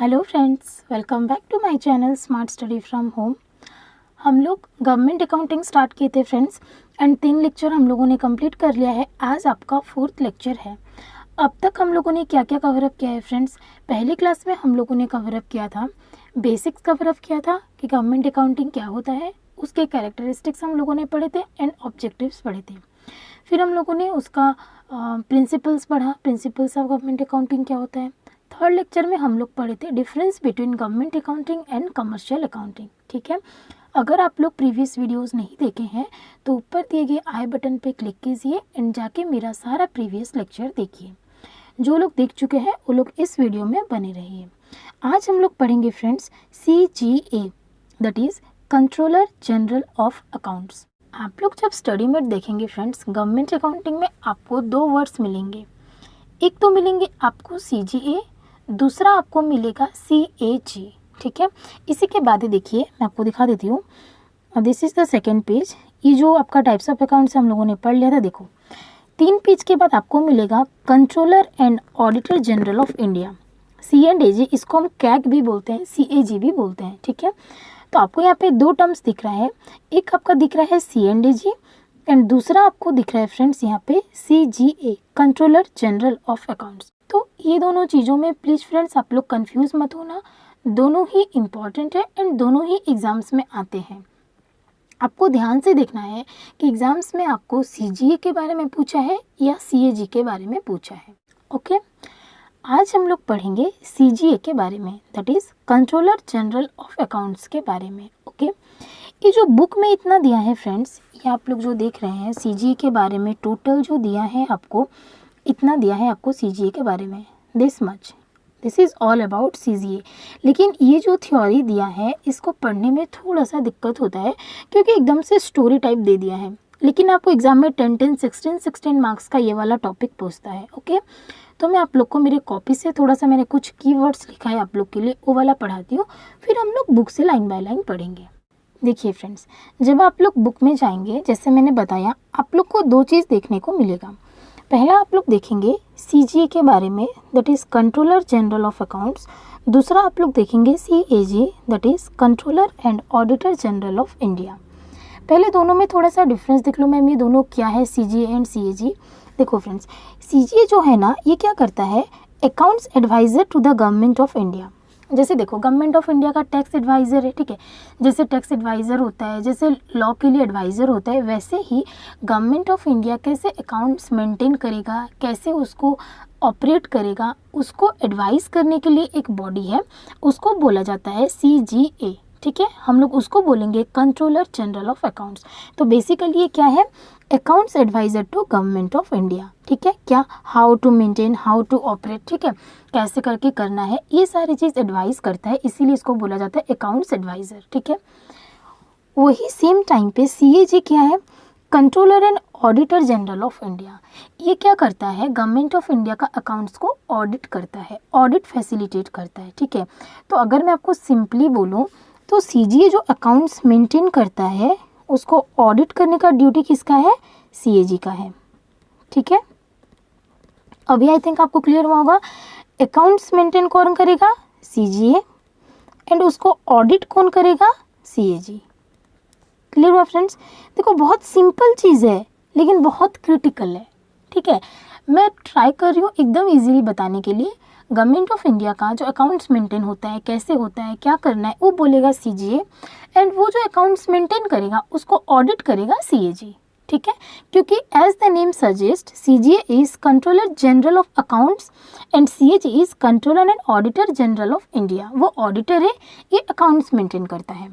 Hello friends, welcome back to my channel smart study from home. हम लोग government accounting start किए थे friends, and 3 lecture हम लोगों ने कंप्लीट कर लिया है। आज आपका 4th लेक्चर है। अब तक हम लोगों ने क्या क्या कवरअप किया है फ्रेंड्स? पहली क्लास में हम लोगों ने कवरअप किया था, बेसिक्स कवरअप किया था कि गवर्नमेंट अकाउंटिंग क्या होता है, उसके कैरेक्टरिस्टिक्स हम लोगों ने पढ़े थे एंड ऑब्जेक्टिव्स पढ़े थे। फिर हम लोगों ने उसका प्रिंसिपल्स पढ़ा, प्रिंसिपल्स ऑफ गवर्नमेंट अकाउंटिंग क्या होता है। थर्ड लेक्चर में हम लोग पढ़े थे difference between government accounting and commercial accounting. ठीक है, अगर आप लोग प्रीवियस वीडियोस नहीं देखे हैं तो ऊपर दिए गए आई बटन पे क्लिक कीजिए एंड जाके मेरा सारा प्रीवियस लेक्चर देखिए। जो लोग देख चुके हैं वो लोग इस वीडियो में बने रहिए। आज हम लोग पढ़ेंगे friends CGA, that is controller general of accounts. आप लोग जब स्टडी में देखेंगे फ्रेंड्स, गवर्नमेंट अकाउंटिंग में आपको 2 वर्ड्स मिलेंगे। एक तो मिलेंगे आपको CGA, दूसरा आपको मिलेगा CAG। ठीक है, इसी के बाद ही देखिए मैं आपको दिखा देती हूँ। This is the second page. ये जो आपका टाइप्स ऑफ अकाउंट्स हम लोगों ने पढ़ लिया था, देखो 3 पेज के बाद आपको मिलेगा controller and auditor general of India, C&AG। इसको हम कैग भी बोलते हैं, CAG भी बोलते हैं। ठीक है, तो आपको यहाँ पे 2 टर्म्स दिख रहा है। एक आपका दिख रहा है C&AG एंड दूसरा आपको दिख रहा है फ्रेंड्स यहाँ पे CGA, controller general of accounts. तो ये दोनों चीज़ों में प्लीज़ फ्रेंड्स आप लोग कंफ्यूज मत होना, दोनों ही इम्पॉर्टेंट है एंड दोनों ही एग्जाम्स में आते हैं। आपको ध्यान से देखना है कि एग्जाम्स में आपको CGA के बारे में पूछा है या CAG के बारे में पूछा है। ओके, आज हम लोग पढ़ेंगे CGA के बारे में, that is controller general of accounts के बारे में। ओके, ये जो बुक में इतना दिया है फ्रेंड्स, ये आप लोग जो देख रहे हैं CGA के बारे में टोटल जो दिया है आपको, इतना दिया है आपको CGA के बारे में, this much. This is all about CGA। लेकिन ये जो थ्योरी दिया है इसको पढ़ने में थोड़ा सा दिक्कत होता है क्योंकि एकदम से स्टोरी टाइप दे दिया है। लेकिन आपको एग्जाम में 10 16 मार्क्स का ये वाला टॉपिक पूछता है। ओके, तो मैं आप लोग को मेरे कॉपी से थोड़ा सा मैंने कुछ कीवर्ड्स लिखा है आप लोग के लिए, वो वाला पढ़ाती हूँ, फिर हम लोग बुक से लाइन बाय लाइन पढ़ेंगे। देखिए फ्रेंड्स, जब आप लोग बुक में जाएंगे, जैसे मैंने बताया, आप लोग को 2 चीज़ देखने को मिलेगा। पहला आप लोग देखेंगे CGA के बारे में, that is controller general of accounts. दूसरा आप लोग देखेंगे CAG, that is controller and auditor general of India. पहले दोनों में थोड़ा सा डिफरेंस देख लो मैम, ये दोनों क्या है CGA एंड CAG। देखो फ्रेंड्स, CGA जो है ना, ये क्या करता है, accounts adviser to the government of India. जैसे देखो गवर्नमेंट ऑफ इंडिया का टैक्स एडवाइज़र है, ठीक है, जैसे टैक्स एडवाइज़र होता है, जैसे लॉ के लिए एडवाइज़र होता है, वैसे ही गवर्नमेंट ऑफ इंडिया कैसे अकाउंट्स मेंटेन करेगा, कैसे उसको ऑपरेट करेगा, उसको एडवाइस करने के लिए एक बॉडी है, उसको बोला जाता है CGA। ठीक है, हम लोग उसको बोलेंगे कंट्रोलर जनरल ऑफ अकाउंट्स। तो बेसिकली ये क्या है, accounts adviser to government of India. ठीक है, क्या, how to maintain, how to operate, ठीक है, कैसे करके करना है, ये सारी चीज़ एडवाइस करता है, इसीलिए इसको बोला जाता है अकाउंट्स एडवाइज़र। ठीक है, वही सेम टाइम पे CAG क्या है, controller and auditor general of India. ये क्या करता है, गवर्नमेंट ऑफ इंडिया का अकाउंट्स को ऑडिट करता है, ऑडिट फैसिलिटेट करता है। ठीक है, तो अगर मैं आपको सिंपली बोलूँ तो CGA जो अकाउंट्स मेंटेन करता है, उसको ऑडिट करने का ड्यूटी किसका है, CAG का है। ठीक है, अभी आई थिंक आपको क्लियर हुआ होगा। अकाउंट्स मेंटेन कौन करेगा, CGA, एंड उसको ऑडिट कौन करेगा, CAG। क्लियर हुआ फ्रेंड्स? देखो बहुत सिंपल चीज़ है लेकिन बहुत क्रिटिकल है। ठीक है, मैं ट्राई कर रही हूँ एकदम इजीली बताने के लिए। गवर्नमेंट ऑफ इंडिया का जो अकाउंट्स मेंटेन होता है, कैसे होता है, क्या करना है, वो बोलेगा CGA, एंड वो जो अकाउंट्स मेंटेन करेगा उसको ऑडिट करेगा CAG। ठीक है, क्योंकि as the name suggest CGA is controller general of accounts and CAG is controller and auditor general of India. वो ऑडिटर है, ये अकाउंट्स मेंटेन करता है।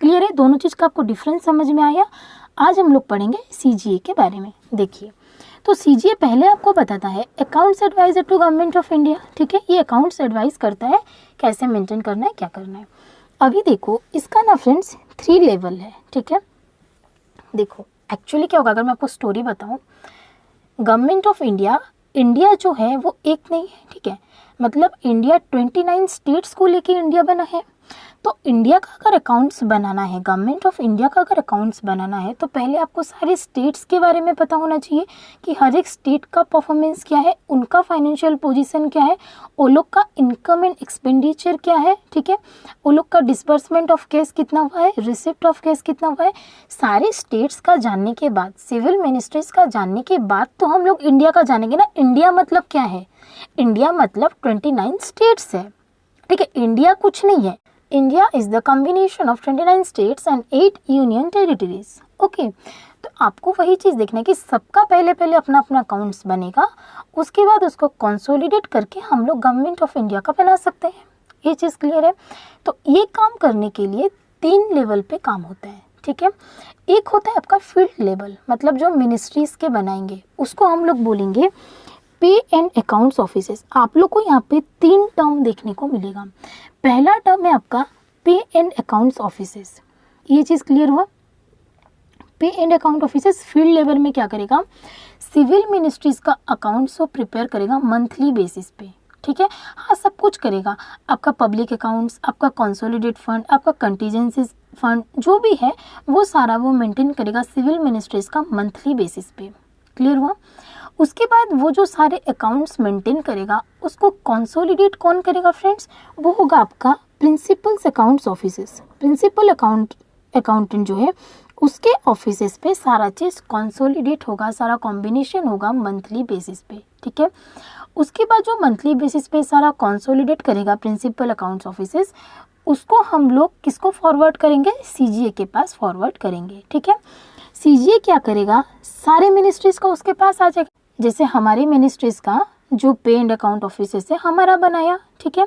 क्लियर है, दोनों चीज़ का आपको डिफरेंस समझ में आया। आज हम लोग पढ़ेंगे CGA के बारे में। देखिए, तो CGA पहले आपको बताता है accounts adviser to government of India. ठीक है, ये अकाउंट्स एडवाइस करता है कैसे मेंटेन करना है, क्या करना है। अभी देखो इसका ना फ्रेंड्स 3 लेवल है। ठीक है, देखो एक्चुअली क्या होगा, अगर मैं आपको स्टोरी बताऊं, गवर्नमेंट ऑफ इंडिया, इंडिया जो है वो एक नहीं है। ठीक है, मतलब इंडिया 29 स्टेट्स को लेके इंडिया बना है। तो इंडिया का अगर अकाउंट्स बनाना है, गवर्नमेंट ऑफ इंडिया का अगर अकाउंट्स बनाना है, तो पहले आपको सारे स्टेट्स के बारे में पता होना चाहिए कि हर एक स्टेट का परफॉर्मेंस क्या है, उनका फाइनेंशियल पोजीशन क्या है, वो लोग का इनकम एंड एक्सपेंडिचर क्या है, ठीक है, वो लोग का डिसबर्समेंट ऑफ कैश कितना हुआ है, रिसिप्ट ऑफ कैश कितना हुआ है। सारे स्टेट्स का जानने के बाद, सिविल मिनिस्ट्रीज का जानने के बाद तो हम लोग इंडिया का जानेंगे ना। इंडिया मतलब क्या है? इंडिया मतलब 29 स्टेट्स है, ठीक है। इंडिया कुछ नहीं है। India is the combination of 29 states and 8 union territories. Okay, तो आपको वही चीज़ देखना है कि सबका पहले पहले अपना अपना अकाउंट्स बनेगा, उसके बाद उसको कंसोलिडेट करके हम लोग गवर्नमेंट ऑफ इंडिया का बना सकते हैं। ये चीज़ क्लियर है? तो ये काम करने के लिए 3 लेवल पे काम होता है, ठीक है। एक होता है आपका फील्ड लेवल, मतलब जो मिनिस्ट्रीज के बनाएंगे उसको हम लोग बोलेंगे पे एंड अकाउंट्स ऑफिसेस। आप लोग को यहाँ पे 3 टर्म देखने को मिलेगा। पहला टर्म है आपका पे एंड अकाउंट्स ऑफिसेस। ये चीज़ क्लियर हुआ? पे and account offices field level में क्या करेगा? सिविल मिनिस्ट्रीज का अकाउंट्स को प्रिपेयर करेगा मंथली बेसिस पे, ठीक है। हाँ, सब कुछ करेगा, आपका पब्लिक अकाउंट्स, आपका कंसोलिडेट फंड, आपका कंटीजेंसी फंड जो भी है वो सारा वो मेंटेन करेगा सिविल मिनिस्ट्रीज का मंथली बेसिस पे। क्लियर हुआ? उसके बाद वो जो सारे अकाउंट्स मेंटेन करेगा उसको कंसोलिडेट कौन करेगा फ्रेंड्स? वो होगा आपका principals accounts offices. Principal accountant जो है उसके ऑफिसेस पे सारा चीज़ कंसोलिडेट होगा, सारा कॉम्बिनेशन होगा मंथली बेसिस पे, ठीक है। उसके बाद जो मंथली बेसिस पे सारा कंसोलिडेट करेगा प्रिंसिपल अकाउंट्स ऑफिसेस, उसको हम लोग किसको फॉरवर्ड करेंगे? सीजीए के पास फॉरवर्ड करेंगे, ठीक है। सीजीए क्या करेगा? सारे मिनिस्ट्रीज का उसके पास आ जाएगा। जैसे हमारे मिनिस्ट्रीज का जो पे एंड अकाउंट ऑफिसेस है हमारा बनाया, ठीक है,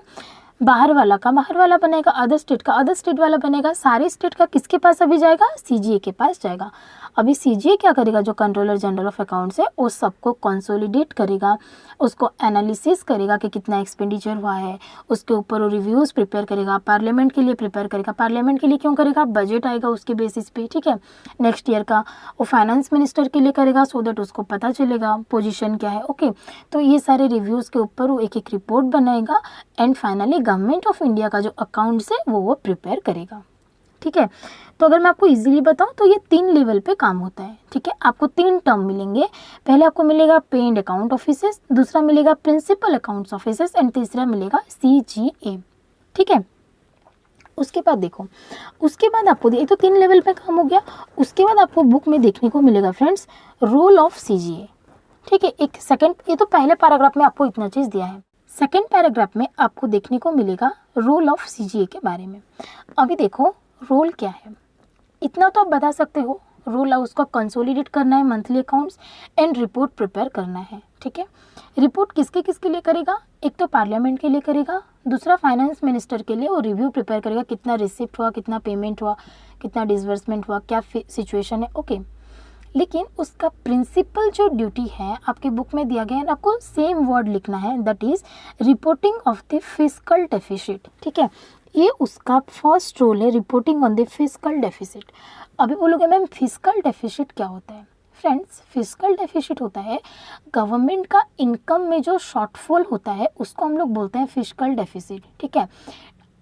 बाहर वाला का बाहर वाला बनेगा, अदर स्टेट का अदर स्टेट वाला बनेगा। सारे स्टेट का किसके पास अभी जाएगा? सीजीए के पास जाएगा। अभी सीजीए क्या करेगा? जो कंट्रोलर जनरल ऑफ अकाउंट्स है वो सबको कंसोलिडेट करेगा, उसको एनालिसिस करेगा कि कितना एक्सपेंडिचर हुआ है, उसके ऊपर वो रिव्यूज़ प्रिपेयर करेगा, पार्लियामेंट के लिए प्रिपेयर करेगा। पार्लियामेंट के लिए क्यों करेगा? बजट आएगा उसके बेसिस पे, ठीक है, नेक्स्ट ईयर का। वो फाइनेंस मिनिस्टर के लिए करेगा सो दैट उसको पता चलेगा पोजीशन क्या है। ओके, तो ये सारे रिव्यूज़ के ऊपर वो एक एक रिपोर्ट बनाएगा and finally government of India का जो अकाउंट्स है वो प्रिपेयर करेगा, ठीक है। तो अगर मैं आपको इजीली बताऊं तो ये 3 लेवल पे काम होता है, ठीक है। आपको 3 टर्म मिलेंगे। पहले आपको मिलेगा पे एंड अकाउंट ऑफिसेस, दूसरा मिलेगा प्रिंसिपल अकाउंट्स ऑफिसेस एंड तीसरा मिलेगा सीजीए, ठीक है। उसके बाद देखो, उसके बाद आपको एक तो 3 लेवल पे काम हो गया। उसके बाद आपको बुक में देखने को मिलेगा फ्रेंड्स रोल ऑफ सीजीए, ठीक है। एक सेकंड, ये तो पहले पैराग्राफ में आपको इतना चीज़ दिया है। सेकंड पैराग्राफ में आपको देखने को मिलेगा रोल ऑफ सीजीए के बारे में। अभी देखो रोल क्या है, इतना तो आप बता सकते हो। रोल है उसका कंसोलिडेट करना है monthly accounts and report prepare करना है, ठीक है। रिपोर्ट किसके किसके लिए करेगा? एक तो पार्लियामेंट के लिए करेगा, दूसरा फाइनेंस मिनिस्टर के लिए वो रिव्यू प्रिपेयर करेगा, कितना रिसिप्ट हुआ, कितना पेमेंट हुआ, कितना डिसबर्समेंट हुआ, क्या सिचुएशन है। ओके, लेकिन उसका प्रिंसिपल जो ड्यूटी है आपके बुक में दिया गया है, आपको सेम वर्ड लिखना है, that is reporting of the fiscal deficit, ठीक है। ये उसका फर्स्ट रोल है, reporting on the fiscal deficit. अभी बोलोगे मैम फिस्कल डेफिसिट क्या होता है? फ्रेंड्स, फिस्कल डेफिसिट होता है गवर्नमेंट का इनकम में जो शॉर्टफॉल होता है उसको हम लोग बोलते हैं फिस्कल डेफिसिट, ठीक है।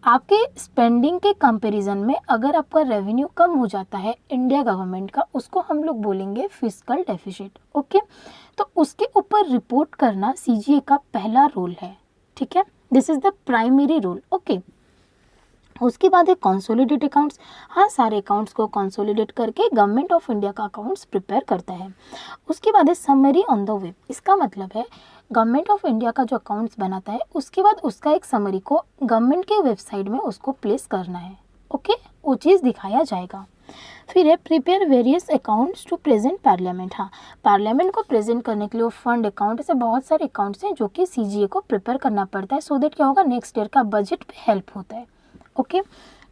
आपके स्पेंडिंग के कंपैरिजन में अगर आपका रेवेन्यू कम हो जाता है इंडिया गवर्नमेंट का, उसको हम लोग बोलेंगे फिस्कल डेफिसिट, ओके। तो उसके ऊपर रिपोर्ट करना सीजीए का पहला रोल है, ठीक है। This is the primary role, okay. उसके बाद है कंसोलिडेट अकाउंट्स। हाँ, सारे अकाउंट्स को कंसोलिडेट करके गवर्नमेंट ऑफ इंडिया का अकाउंट्स प्रिपेयर करता है। उसके बाद है समरी ऑन द वेब। इसका मतलब है गवर्नमेंट ऑफ इंडिया का जो अकाउंट्स बनाता है उसके बाद उसका एक समरी को गवर्नमेंट के वेबसाइट में उसको प्लेस करना है, ओके, वो चीज़ दिखाया जाएगा। फिर है prepare various accounts to present parliament. हाँ, पार्लियामेंट को प्रेजेंट करने के लिए फंड अकाउंट, ऐसे बहुत सारे अकाउंट्स हैं जो कि सीजीए को प्रिपेयर करना पड़ता है, सो दैट क्या होगा, नेक्स्ट ईयर का बजट पे हेल्प होता है, ओके।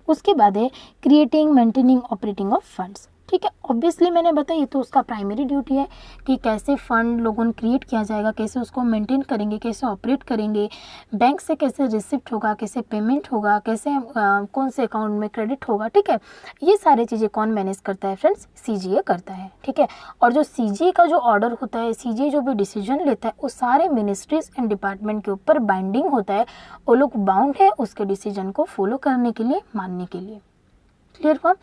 उसके बाद है creating, maintaining, operating of funds, ठीक है। ऑब्वियसली मैंने बताया ये तो उसका प्राइमरी ड्यूटी है कि कैसे फ़ंड लोगों ने क्रिएट किया जाएगा, कैसे उसको मेंटेन करेंगे, कैसे ऑपरेट करेंगे, बैंक से कैसे रिसिप्ट होगा, कैसे पेमेंट होगा, कैसे कौन से अकाउंट में क्रेडिट होगा, ठीक है। ये सारी चीज़ें कौन मैनेज करता है फ्रेंड्स? सीजीए करता है, ठीक है। और जो सीजीए का जो ऑर्डर होता है, सीजीए जो भी डिसीजन लेता है, वो सारे मिनिस्ट्रीज एंड डिपार्टमेंट के ऊपर बाइंडिंग होता है। वो लोग बाउंड है उसके डिसीजन को फॉलो करने के लिए, मानने के लिए। क्लियर हुआ?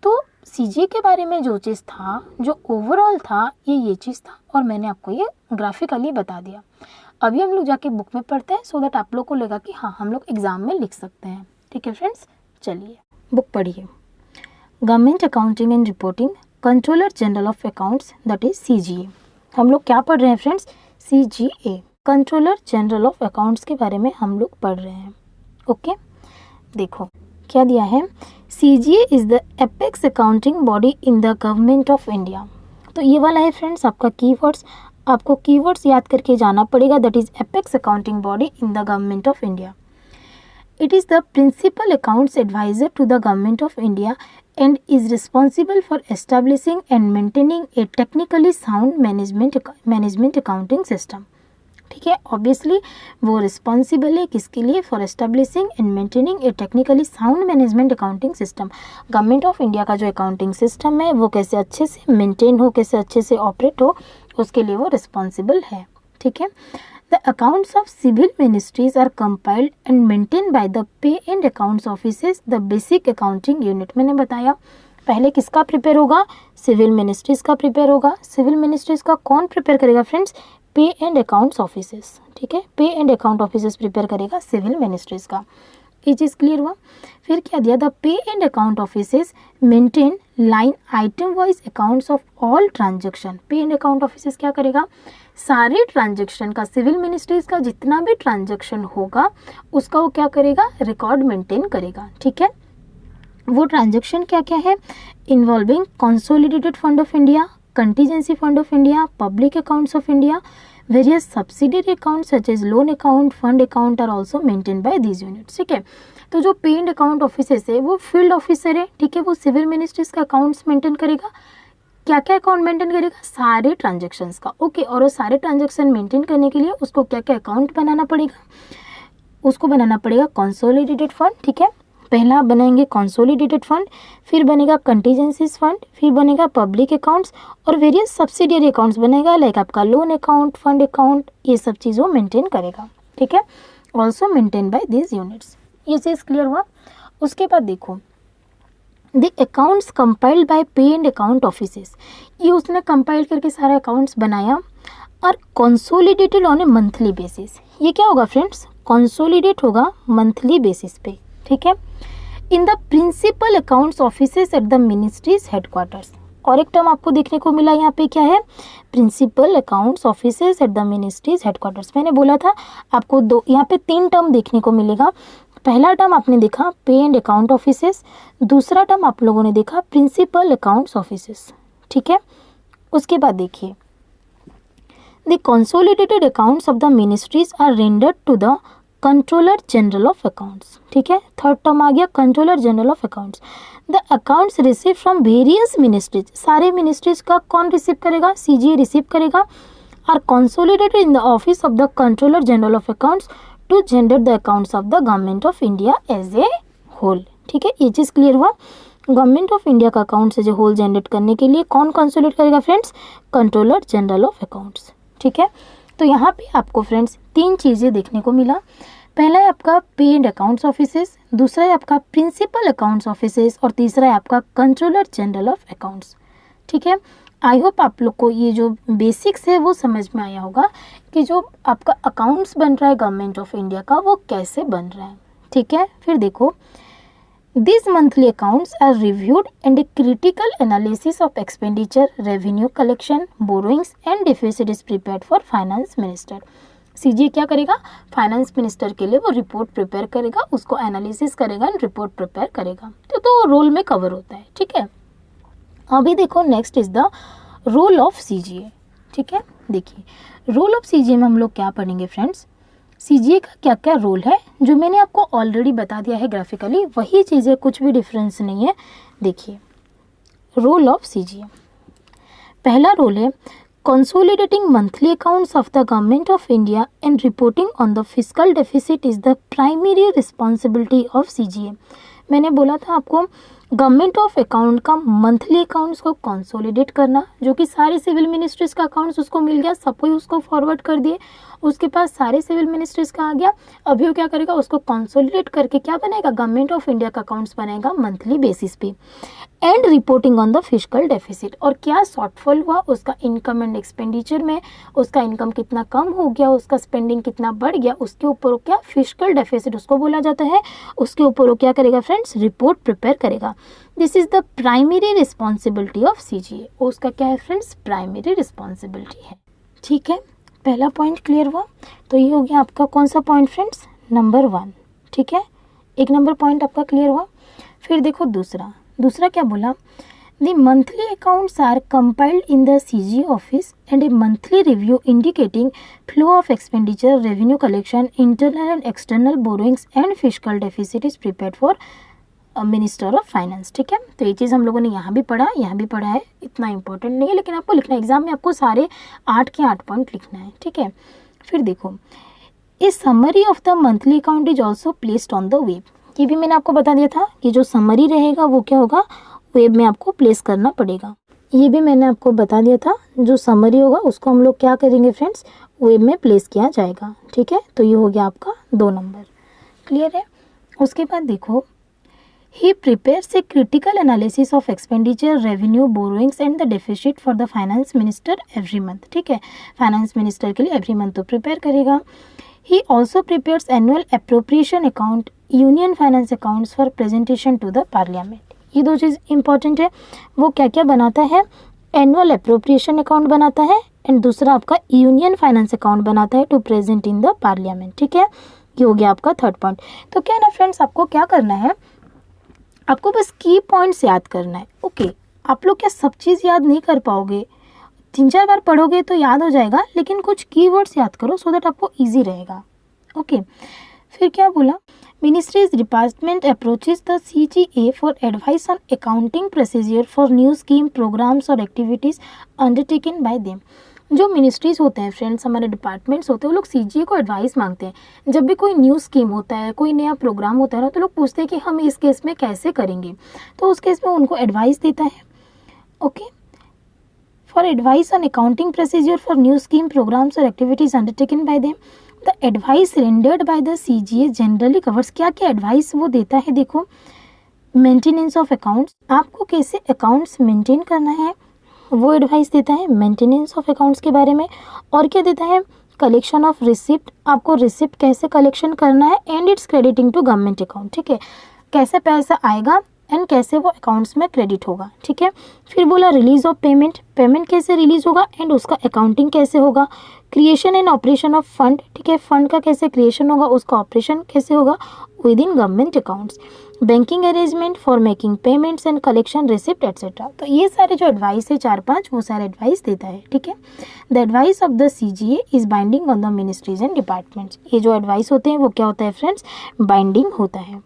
तो सीजीए के बारे में जो चीज़ था, जो ओवरऑल था, ये चीज़ था और मैंने आपको ये ग्राफिकली बता दिया। अभी हम लोग जाके बुक में पढ़ते हैं सो दैट आप लोग को लगा कि हाँ हम लोग एग्जाम में लिख सकते हैं। ठीक है फ्रेंड्स, चलिए बुक पढ़िए। Government accounting and reporting, controller general of accounts, that is CGA. हम लोग क्या पढ़ रहे हैं friends? CGA, controller general of accounts के बारे में हम लोग पढ़ रहे हैं। ओके, देखो क्या दिया है, CGA is the apex accounting body in the government of India. तो ये वाला है फ्रेंड्स आपका कीवर्ड्स, आपको कीवर्ड्स याद करके जाना पड़ेगा। That is apex accounting body in the government of India. It is the principal accounts adviser to the government of India and is responsible for establishing and maintaining a technically sound management accounting system। ठीक है, obviously वो responsible है किसके लिए? For establishing and maintaining A technically sound management accounting system. Government of India का जो accounting system है वो कैसे अच्छे से मेंटेन हो, कैसे अच्छे से ऑपरेट हो, उसके लिए वो रिस्पॉन्सिबल है। ठीक है। The accounts of civil ministries are compiled and maintained by the pay and accounts offices, the basic accounting unit। मैंने बताया पहले किसका प्रिपेयर होगा? सिविल मिनिस्ट्रीज का प्रिपेयर होगा। सिविल मिनिस्ट्रीज का कौन प्रिपेयर करेगा फ्रेंड्स? पे एंड अकाउंट्स ऑफिसेस। ठीक है, पे एंड अकाउंट ऑफिसेस प्रिपेयर करेगा सिविल मिनिस्ट्रीज का। ये चीज़ क्लियर हुआ? फिर क्या दिया? The pay and account offices maintain line item wise accounts of all transaction. पे एंड अकाउंट ऑफिसेस क्या करेगा? सारे ट्रांजेक्शन का, सिविल मिनिस्ट्रीज का जितना भी ट्रांजेक्शन होगा उसका वो क्या करेगा? रिकॉर्ड मेंटेन करेगा। ठीक है, वो ट्रांजेक्शन क्या क्या है? Involving consolidated fund of India, contingency fund of India, public accounts of India, various subsidiary account such as loan account, fund account are also maintain by these units. ठीक है, तो जो पे एंड अकाउंट ऑफिसर्स है वो field officer है। ठीक है, वो सिविल मिनिस्ट्रीज का अकाउंट्स मेंटेन करेगा। क्या क्या अकाउंट मेंटेन करेगा? सारे ट्रांजेक्शन्स का। ओके, और वो सारे ट्रांजेक्शन मेंटेन करने के लिए उसको क्या क्या अकाउंट बनाना पड़ेगा? उसको बनाना पड़ेगा कंसोलिडेटेड फंड। ठीक है, पहला बनाएंगे कंसोलिडेटेड फंड, फिर बनेगा कंटीजेंसीज फंड, फिर बनेगा पब्लिक अकाउंट्स और वेरियस सब्सिडियरी अकाउंट्स बनेगा, लाइक आपका लोन अकाउंट, फंड अकाउंट, ये सब चीज़ वो मेंटेन करेगा। ठीक है, also maintain by this units. ये चीज़ क्लियर हुआ? उसके बाद देखो, द अकाउंट्स कंपाइल्ड बाय पे एंड अकाउंट ऑफिसेस, ये उसने कंपाइल करके सारे अकाउंट्स बनाया और consolidated on A monthly basis. ये क्या होगा फ्रेंड्स? कंसोलिडेट होगा मंथली बेसिस पे। ठीक है, in the principal accounts offices at the ministries headquarters. और एक टर्म आपको देखने को मिला यहाँ पे, क्या है? Principal accounts offices at the ministries headquarters. मैंने बोला था आपको दो, यहाँ पे 3 टर्म देखने को मिलेगा। पहला टर्म आपने देखा पे एंड अकाउंट ऑफिसेस, दूसरा टर्म आप लोगों ने देखा प्रिंसिपल अकाउंट्स ऑफिसेस। ठीक है, उसके बाद देखिए, the consolidated accounts of the ministries are rendered to the controller general of accounts. ठीक है, थर्ड टर्म आ गया controller general of accounts. The accounts receive from various ministries, सारे मिनिस्ट्रीज का कौन रिसीव करेगा? सीजीए रिसीव करेगा। Are consolidated in the office of the controller general of accounts to generate the accounts of the government of India as a whole. ठीक है, ये चीज़ clear हुआ? Government of India का accounts as a whole generate करने के लिए कौन consolidate करेगा friends? Controller general of accounts. ठीक है, तो यहाँ पे आपको फ्रेंड्स 3 चीज़ें देखने को मिला। पहला है आपका पे एंड अकाउंट्स ऑफिसेस, दूसरा है आपका प्रिंसिपल अकाउंट्स ऑफिसेस और तीसरा है आपका कंट्रोलर जनरल ऑफ अकाउंट्स। ठीक है, आई होप आप लोग को ये जो बेसिक्स है वो समझ में आया होगा कि जो आपका अकाउंट्स बन रहा है गवर्नमेंट ऑफ इंडिया का वो कैसे बन रहा है। ठीक है, फिर देखो, this monthly accounts are reviewed and a critical analysis of expenditure, revenue collection, borrowings and deficit is prepared for finance minister. CGA क्या करेगा? फाइनेंस मिनिस्टर के लिए वो रिपोर्ट प्रिपेयर करेगा, उसको एनालिसिस करेगा एंड रिपोर्ट प्रिपेयर करेगा। तो रोल में कवर होता है। ठीक है, अभी देखो next is the role of CGA. ठीक है, देखिए रोल ऑफ सीजीए में हम लोग क्या पढ़ेंगे फ्रेंड्स? सीजीए का क्या क्या रोल है जो मैंने आपको ऑलरेडी बता दिया है ग्राफिकली, वही चीज़ें, कुछ भी डिफरेंस नहीं है। देखिए रोल ऑफ सीजीए। पहला रोल है consolidating monthly accounts of the government of India and reporting on the fiscal deficit is the primary responsibility of CGA। मैंने बोला था आपको गवर्नमेंट ऑफ अकाउंट का मंथली अकाउंट्स को कंसोलिडेट करना, जो कि सारे सिविल मिनिस्ट्रीज का अकाउंट्स उसको मिल गया, सब कोई उसको फॉरवर्ड कर दिए, उसके पास सारे सिविल मिनिस्ट्रीज का आ गया। अभी वो क्या करेगा, उसको कंसोलिडेट करके क्या बनाएगा, गवर्नमेंट ऑफ इंडिया का अकाउंट्स बनाएगा मंथली बेसिस पे। And reporting on the fiscal deficit, और क्या शॉर्टफॉल हुआ उसका इनकम एंड एक्सपेंडिचर में, उसका इनकम कितना कम हो गया, उसका स्पेंडिंग कितना बढ़ गया, उसके ऊपर क्या फिस्कल डेफिसिट उसको बोला जाता है, उसके ऊपर वो क्या करेगा फ्रेंड्स, रिपोर्ट प्रिपेयर करेगा। This is the primary responsibility of CGA. उसका क्या है फ्रेंड्स, प्राइमरी रिस्पॉन्सिबिलिटी है। ठीक है, पहला पॉइंट क्लियर हुआ। तो ये हो गया आपका कौन सा पॉइंट फ्रेंड्स, नंबर 1। ठीक है, 1 नंबर पॉइंट आपका क्लियर हुआ। फिर देखो दूसरा क्या बोला, the monthly accounts are compiled in the CGA office and a monthly review indicating flow of expenditure, revenue collection, internal and external borrowings and fiscal deficit is prepared for minister of finance. ठीक है, तो ये चीज़ हम लोगों ने यहाँ भी पढ़ा है, इतना इंपॉर्टेंट नहीं है, लेकिन आपको लिखना है एग्जाम में, आपको सारे 8 के 8 पॉइंट लिखना है। ठीक है, फिर देखो, a summary of the monthly account is also placed on the web. ये भी मैंने आपको बता दिया था कि जो समरी रहेगा वो क्या होगा, वेब में आपको प्लेस करना पड़ेगा। ये भी मैंने आपको बता दिया था, जो समरी होगा उसको हम लोग क्या करेंगे फ्रेंड्स, वेब में प्लेस किया जाएगा। ठीक है, तो ये हो गया आपका 2 नंबर, क्लियर है। उसके बाद देखो, he prepares a critical analysis of expenditure, revenue, borrowings and the deficit for the finance minister every month। ठीक है, फाइनेंस मिनिस्टर के लिए एवरी मंथ तो प्रिपेयर करेगा। he also prepares annual appropriation account, union finance accounts for presentation to the parliament। ये 2 चीज़ important है। वो क्या क्या बनाता है, एनुअल अप्रोप्रिएशन अकाउंट बनाता है एंड दूसरा आपका यूनियन फाइनेंस अकाउंट बनाता है to present in the parliament. ठीक है, ये हो गया आपका 3rd पॉइंट। तो क्या है ना फ्रेंड्स, आपको क्या करना है, आपको बस की पॉइंट्स याद करना है। ओके, आप लोग क्या सब चीज़ याद नहीं कर पाओगे, 3-4 बार पढ़ोगे तो याद हो जाएगा, लेकिन कुछ कीवर्ड्स याद करो सो दैट आपको इजी रहेगा। ओके, फिर क्या बोला, ministries department approaches the CGA for advice on accounting procedure for new scheme, programmes और एक्टिविटीज़ अंडरटेकन बाय देम। जो मिनिस्ट्रीज होते हैं फ्रेंड्स, हमारे डिपार्टमेंट्स होते हैं, वो लोग सीजीए को एडवाइस मांगते हैं। जब भी कोई न्यू स्कीम होता है, कोई नया प्रोग्राम होता है ना, तो लोग पूछते हैं कि हम इस केस में कैसे करेंगे, तो उस केस में उनको एडवाइस देता है। Okay, for advice on accounting procedure for new scheme, programmes और activities undertaken by them, the advice rendered by the CGA generally covers. क्या क्या एडवाइस वो देता है, देखो, मेंटेनेंस ऑफ अकाउंट्स, आपको कैसे अकाउंट्स मेंटेन करना है वो एडवाइस देता है मेंटेनेंस ऑफ अकाउंट्स के बारे में। और क्या देता है, कलेक्शन ऑफ रिसिप्ट, आपको रिसिप्ट कैसे कलेक्शन करना है, and its crediting to government account. ठीक है, कैसे पैसा आएगा एंड कैसे वो अकाउंट्स में क्रेडिट होगा। ठीक है, फिर बोला रिलीज ऑफ पेमेंट, पेमेंट कैसे रिलीज होगा एंड उसका अकाउंटिंग कैसे होगा। Creation and operation of fund, ठीक है, फंड का कैसे क्रिएशन होगा, उसका ऑपरेशन कैसे होगा with in government accounts. Banking arrangement for making payments and collection receipt etcetera. तो ये सारे जो एडवाइस है 4-5, वो सारे एडवाइस देता है। ठीक है, the advice of the CGA is binding on the ministries and departments. ये जो एडवाइस होते हैं वो क्या होता है फ्रेंड्स, बाइंडिंग होता है।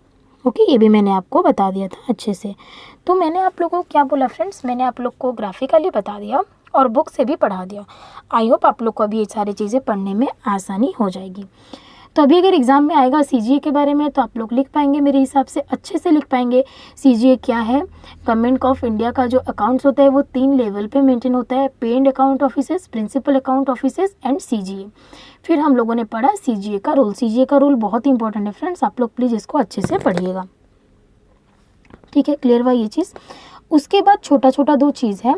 ओके, ये भी मैंने आपको बता दिया था अच्छे से। तो मैंने आप लोगों को क्या बोला फ्रेंड्स, मैंने आप लोग को ग्राफिकली बता दिया और बुक से भी पढ़ा दिया। आई होप आप लोग को अभी ये सारी चीज़ें पढ़ने में आसानी हो जाएगी। तो अभी अगर एग्जाम में आएगा सीजीए के बारे में तो आप लोग लिख पाएंगे, मेरे हिसाब से अच्छे से लिख पाएंगे। सीजीए क्या है, गवर्नमेंट ऑफ इंडिया का जो अकाउंट्स होता है वो 3 लेवल पे मेंटेन होता है, paid account offices, principal account offices and CGA. फिर हम लोगों ने पढ़ा सीजीए का रूल। सीजीए का रूल बहुत इंपॉर्टेंट है फ्रेंड्स, आप लोग प्लीज़ इसको अच्छे से पढ़िएगा। ठीक है, क्लियर हुआ ये चीज़। उसके बाद छोटा छोटा 2 चीज़ है।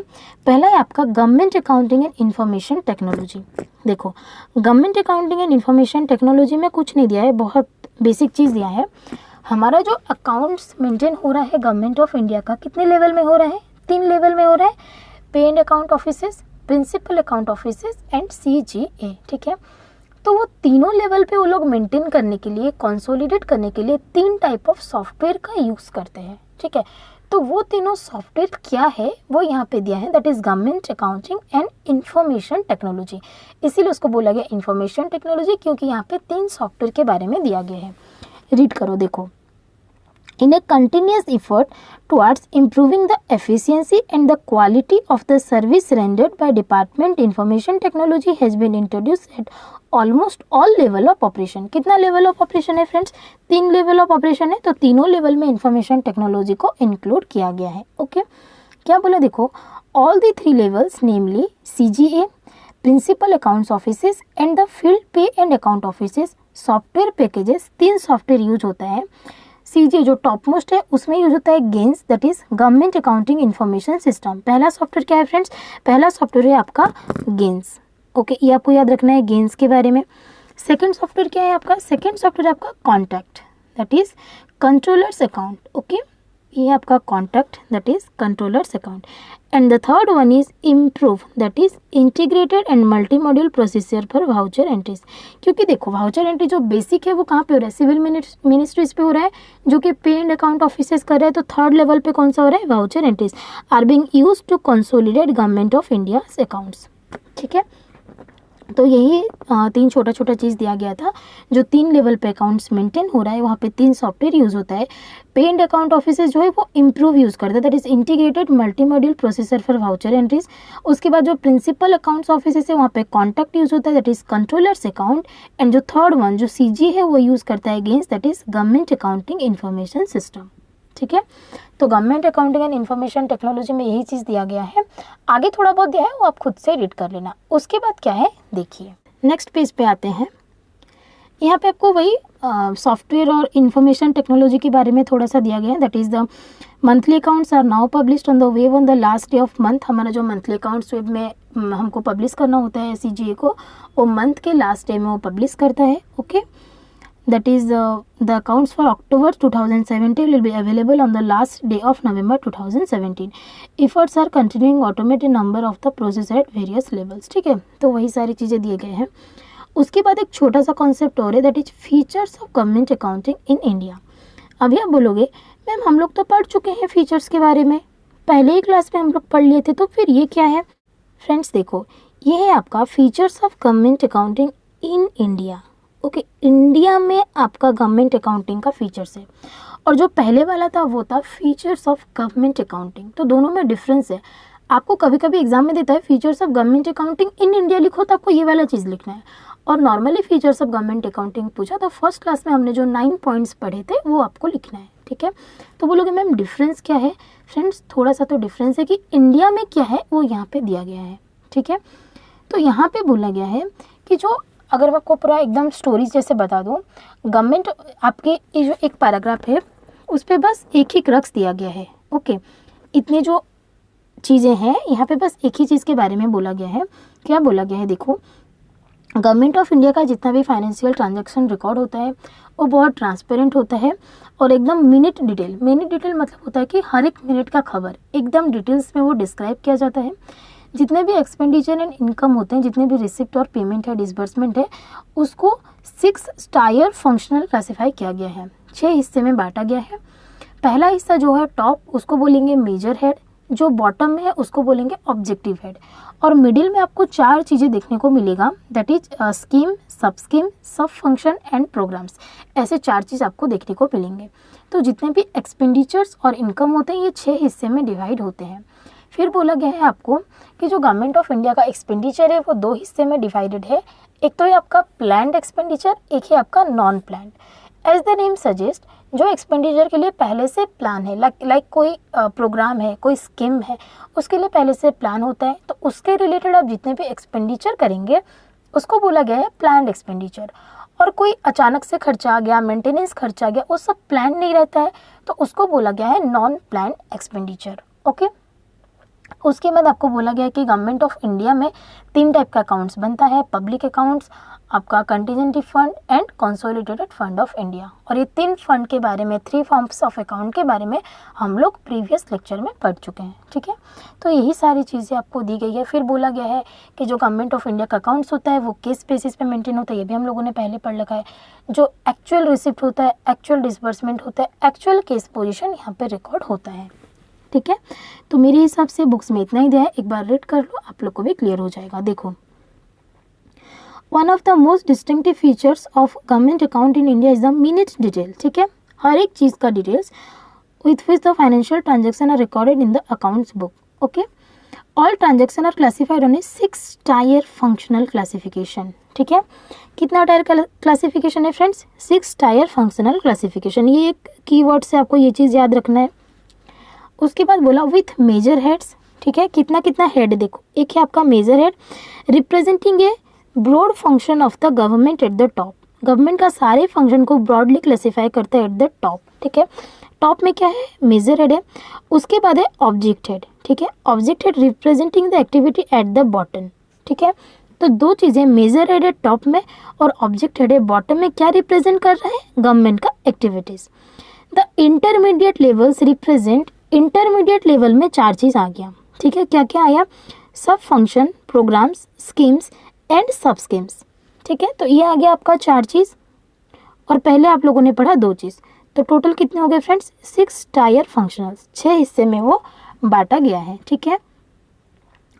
पहला है आपका government accounting and information technology. देखो, government accounting and information technology में कुछ नहीं दिया है, बहुत बेसिक चीज़ दिया है। हमारा जो अकाउंट्स मेंटेन हो रहा है गवर्नमेंट ऑफ इंडिया का, कितने लेवल में हो रहा है, 3 लेवल में हो रहा है, paid account offices, principal account offices and CGA. ठीक है, तो वो तीनों लेवल पे वो लोग मेंटेन करने के लिए, कंसोलिडेट करने के लिए 3 टाइप ऑफ सॉफ्टवेयर का यूज़ करते हैं। ठीक है, तो वो तीनों सॉफ्टवेयर क्या है वो यहाँ पे दिया है, that is government accounting and information technology. इसीलिए उसको बोला गया इंफॉर्मेशन टेक्नोलॉजी, क्योंकि यहाँ पे 3 सॉफ्टवेयर के बारे में दिया गया है। रीड करो, देखो, in a continuous effort towards improving the efficiency and the quality of the service rendered by department, information technology has been introduced at almost all level of operation. कितना level of operation है friends? 3 level of operation है, तो तीनों level में information technology को include किया गया है. ओके, क्या बोला देखो, all the 3 levels namely CGA, principal accounts offices and the field pay and account offices software packages, 3 software use होता है. सीजी जो टॉप मोस्ट है उसमें यूज होता है gains, that is government accounting information system. पहला सॉफ्टवेयर क्या है फ्रेंड्स? पहला सॉफ्टवेयर है आपका गेन्स. ओके, ये आपको याद रखना है गेन्स के बारे में. सेकंड सॉफ्टवेयर क्या है आपका? सेकंड सॉफ्टवेयर है आपका contact, that is controllers account. Okay, ये आपका contact, that is controllers account. And the third one is improve, that is integrated and multi module procedure for voucher entries. क्योंकि देखो voucher entry जो basic है वो कहाँ पे हो रहा है? सिविल मिनिस्ट्रीज पे हो रहा है, जो कि पे एंड अकाउंट ऑफिसेस कर रहे हैं. तो थर्ड लेवल पे कौन सा हो रहा है? Voucher entries are being used to consolidate government of India accounts. ठीक है, तो यही 3 छोटा छोटा चीज़ दिया गया था. जो 3 लेवल पे अकाउंट्स मेंटेन हो रहा है वहाँ पे 3 सॉफ्टवेयर यूज़ होता है. पे एंड अकाउंट ऑफिसेस जो है वो इम्प्रूव यूज़ करता है, that is integrated multi module processor for voucher entries. उसके बाद जो प्रिंसिपल अकाउंट्स ऑफिसेस है वहाँ पे कॉन्टैक्ट यूज़ होता है, that is controllers account. And जो थर्ड वन जो सीजी है वो यूज़ करता है against, that is government accounting information system. ठीक है, तो government accounting and information technology में यही चीज़ दिया गया है. आगे थोड़ा बहुत दिया है वो आप खुद से रीड कर लेना. उसके बाद क्या है देखिए, नेक्स्ट पेज पे आते हैं. यहाँ पे आपको वही सॉफ्टवेयर और इन्फॉर्मेशन टेक्नोलॉजी के बारे में थोड़ा सा दिया गया है, that is the monthly accounts are now published on the web on the last day of month. हमारा जो मंथली अकाउंट्स वेब में हमको पब्लिश करना होता है सीजीए को, वो मंथ के लास्ट डे में वो पब्लिश करता है. Okay, that is the accounts for October 2017 will be available on the last day of November 2017. Efforts are continuing automate a number of the process at various levels. ठीक है, तो वही सारी चीज़ें दिए गए हैं. उसके बाद एक छोटा सा कॉन्सेप्ट और है, that is features of government accounting in India. अभी आप बोलोगे मैम हम लोग तो पढ़ चुके हैं फीचर्स के बारे में, पहले ही क्लास में हम लोग पढ़ लिए थे, तो फिर ये क्या है? फ्रेंड्स देखो, ये है आपका features of government accounting in India. Okay, India में आपका गवर्नमेंट अकाउंटिंग का फीचर्स है, और जो पहले वाला था वो था फीचर्स ऑफ गवर्नमेंट अकाउंटिंग. तो दोनों में डिफरेंस है. आपको कभी कभी एग्जाम में देता है features of government accounting in India लिखो, तो आपको ये वाला चीज़ लिखना है. और normally features of government accounting पूछा तो फर्स्ट क्लास में हमने जो 9 पॉइंट्स पढ़े थे वो आपको लिखना है. ठीक है, तो बोलोगे मैम डिफरेंस क्या है? फ्रेंड्स थोड़ा सा तो डिफरेंस है कि इंडिया में क्या है वो यहाँ पे दिया गया है. ठीक है, तो यहाँ पे बोला गया है कि जो, अगर मैं आपको पूरा एकदम स्टोरीज जैसे बता दूँ, गवर्नमेंट आपके ये जो एक पैराग्राफ है उस पर बस एक ही क्रक्स दिया गया है. ओके, इतने जो चीज़ें हैं यहाँ पे बस एक ही चीज़ के बारे में बोला गया है. क्या बोला गया है देखो, गवर्नमेंट ऑफ इंडिया का जितना भी फाइनेंशियल ट्रांजैक्शन रिकॉर्ड होता है वो बहुत ट्रांसपेरेंट होता है और एकदम मिनट डिटेल मतलब होता है कि हर एक मिनट का खबर एकदम डिटेल्स में वो डिस्क्राइब किया जाता है. जितने भी एक्सपेंडिचर एंड इनकम होते हैं, जितने भी रिसिप्ट और पेमेंट है, डिसबर्समेंट है, उसको 6 टायर फंक्शनल क्लासीफाई किया गया है, 6 हिस्से में बांटा गया है. पहला हिस्सा जो है टॉप, उसको बोलेंगे मेजर हेड. जो बॉटम में है उसको बोलेंगे ऑब्जेक्टिव हेड. और मिडिल में आपको 4 चीज़ें देखने को मिलेगा, दैट इज स्कीम, सब स्कीम, सब फंक्शन एंड प्रोग्राम्स. ऐसे 4 चीज़ आपको देखने को मिलेंगे. तो जितने भी एक्सपेंडिचर्स और इनकम होते हैं ये 6 हिस्से में डिवाइड होते हैं. फिर बोला गया है आपको कि जो गवर्नमेंट ऑफ इंडिया का एक्सपेंडिचर है वो 2 हिस्से में डिवाइडेड है. एक तो है आपका प्लान्ड एक्सपेंडिचर, एक है आपका non planned. As the name suggest, जो एक्सपेंडिचर के लिए पहले से प्लान है, लाइक कोई प्रोग्राम है, कोई स्कीम है, उसके लिए पहले से प्लान होता है, तो उसके रिलेटेड आप जितने भी एक्सपेंडिचर करेंगे उसको बोला गया है प्लान्ड एक्सपेंडिचर. और कोई अचानक से खर्चा आ गया, मेंटेनेंस खर्चा आ गया, वो सब प्लान नहीं रहता है, तो उसको बोला गया है नॉन प्लान्ड एक्सपेंडिचर. ओके, उसके बाद आपको बोला गया कि गवर्नमेंट ऑफ इंडिया में 3 टाइप का अकाउंट्स बनता है, पब्लिक अकाउंट्स, आपका contingency fund and consolidated fund of India. और ये 3 फंड के बारे में, 3 फॉर्म्स ऑफ अकाउंट के बारे में हम लोग प्रीवियस लेक्चर में पढ़ चुके हैं. ठीक है, तो यही सारी चीज़ें आपको दी गई है. फिर बोला गया है कि जो गवर्नमेंट ऑफ इंडिया का अकाउंट्स होता है वो किस बेसिस पे मेंटेन होता है, ये भी हम लोगों ने पहले पढ़ रखा है. जो एक्चुअल रिसिप्ट होता है, एक्चुअल डिसबर्समेंट होता है, एक्चुअल केस पोजिशन यहाँ पर रिकॉर्ड होता है. ठीक है, तो मेरे हिसाब से बुक्स में इतना ही दिया है, एक बार रीड कर लो, आप लोग को भी क्लियर हो जाएगा. देखो, one of the most distinctive features of government account in India is the minute detail. ठीक है, हर एक चीज़ का details with which the financial transaction are recorded in the accounts book. Okay, all transaction are classified on a 6-tier functional classification. ठीक है, कितना tyre classification है friends? 6-tier functional classification. ये एक कीवर्ड से आपको ये चीज़ याद रखना है. उसके बाद बोला विथ मेजर हेड्स. ठीक है, कितना कितना हेड देखो, एक है आपका major head representing a broad function of the government at the top. Government का सारे फंक्शन को ब्रॉडली क्लासीफाई करता है एट द टॉप. ठीक है, टॉप में क्या है? मेजर हेड है. उसके बाद है ऑब्जेक्ट हेड. ठीक है, object head representing the activity at the bottom. ठीक है, तो दो चीज़ें, मेजर हेड है टॉप में और ऑब्जेक्ट हेड है बॉटम में. क्या रिप्रेजेंट कर रहा है? गवर्नमेंट का activities. The intermediate levels represent, intermediate level में 4 चीज़ आ गया. ठीक है, क्या क्या आया? सब function, programmes, schemes and sub schemes. ठीक है, तो ये आ गया आपका 4 चीज़ और पहले आप लोगों ने पढ़ा 2 चीज़. तो टोटल कितने हो गए फ्रेंड्स? 6-tier functionals. 6 हिस्से में वो बांटा गया है. ठीक है,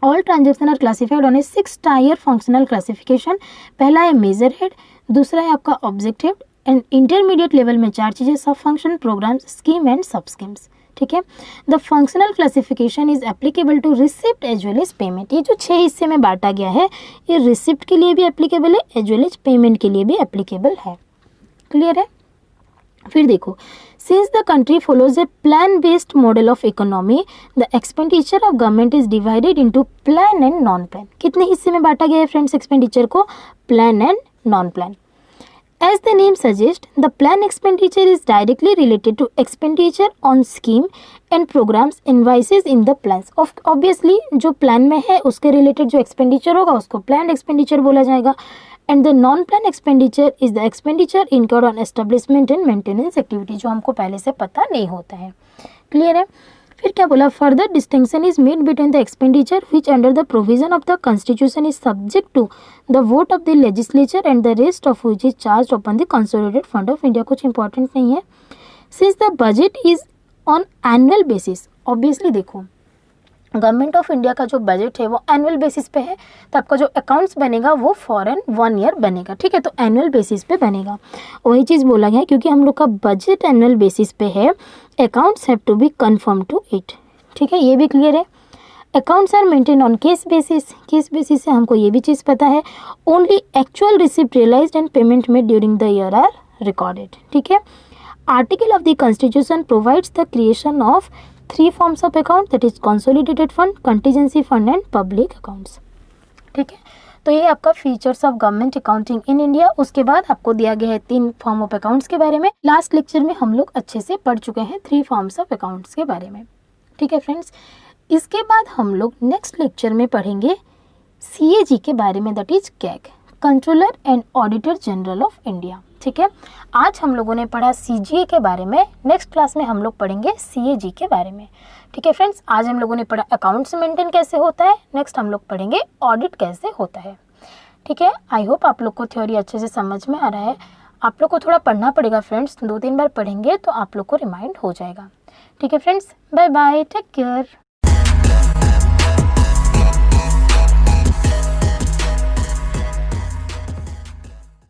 all transaction are classified on a 6-tier functional classification. पहला है मेजर हेड, दूसरा है आपका object head and intermediate level में 4 चीज़ें, sub function, programmes, scheme and sub schemes. ठीक है, the functional classification is applicable to receipt as well as payment. ये जो 6 हिस्से में बांटा गया है ये रिसिप्ट के लिए भी एप्लीकेबल है एज वेल एज पेमेंट के लिए भी एप्लीकेबल है. क्लियर है? फिर देखो, since the country follows A plan based model of economy, the expenditure of government is divided into plan and non plan. कितने हिस्से में बांटा गया है फ्रेंड्स एक्सपेंडिचर को? Plan and non plan. As the name suggests, the plan expenditure is directly related to expenditure on scheme and programs invoices in the plans. Obviously, जो plan में है उसके related जो expenditure होगा उसको planned expenditure बोला जाएगा. And the non-plan expenditure is the expenditure incurred on establishment and maintenance activity, जो हमको पहले से पता नहीं होता है. Clear है? फिर क्या बोला? Further distinction is made between the expenditure which under the provision of the constitution is subject to the vote of the legislature and the rest of which is charge upon the consolidated fund of India. कुछ important नहीं है. Since the budget is on annual basis, obviously देखो government of India का जो budget है वो annual basis पे है, तो आपका जो अकाउंट्स बनेगा वो फॉरन 1 ईयर बनेगा. ठीक है, तो एनुअल बेसिस पे बनेगा. वही चीज़ बोला गया क्योंकि हम लोग का बजट एनुअल बेसिस पे है, accounts have to be confirm to it. ठीक है, ये भी क्लियर है. Accounts are maintain on case basis. Case basis से हमको ये भी चीज़ पता है. Only actual receipt realised and payment made during the year are recorded. ठीक है, article of the constitution provides the creation of 3 forms of account, that is consolidated fund, contingency fund and public accounts. ठीक है, तो ये आपका features of government accounting in India. उसके बाद आपको दिया गया है 3 फॉर्म ऑफ अकाउंट्स के बारे में. लास्ट लेक्चर में हम लोग अच्छे से पढ़ चुके हैं 3 फॉर्म्स ऑफ अकाउंट्स के बारे में. ठीक है फ्रेंड्स, इसके बाद हम लोग नेक्स्ट लेक्चर में पढ़ेंगे CAG के बारे में, that is CAG, controller and auditor general of India. ठीक है, आज हम लोगों ने पढ़ा CGA के बारे में, नेक्स्ट क्लास में हम लोग पढ़ेंगे CAG के बारे में. ठीक है फ्रेंड्स, आज हम लोगों ने पढ़ा अकाउंट्स मेंटेन कैसे होता है, नेक्स्ट हम लोग पढ़ेंगे ऑडिट कैसे होता है. ठीक है, आई होप आप लोग को थ्योरी अच्छे से समझ में आ रहा है. आप लोग को थोड़ा पढ़ना पड़ेगा फ्रेंड्स, 2-3 बार पढ़ेंगे तो आप लोग को रिमाइंड हो जाएगा. ठीक है friends, bye bye, take care.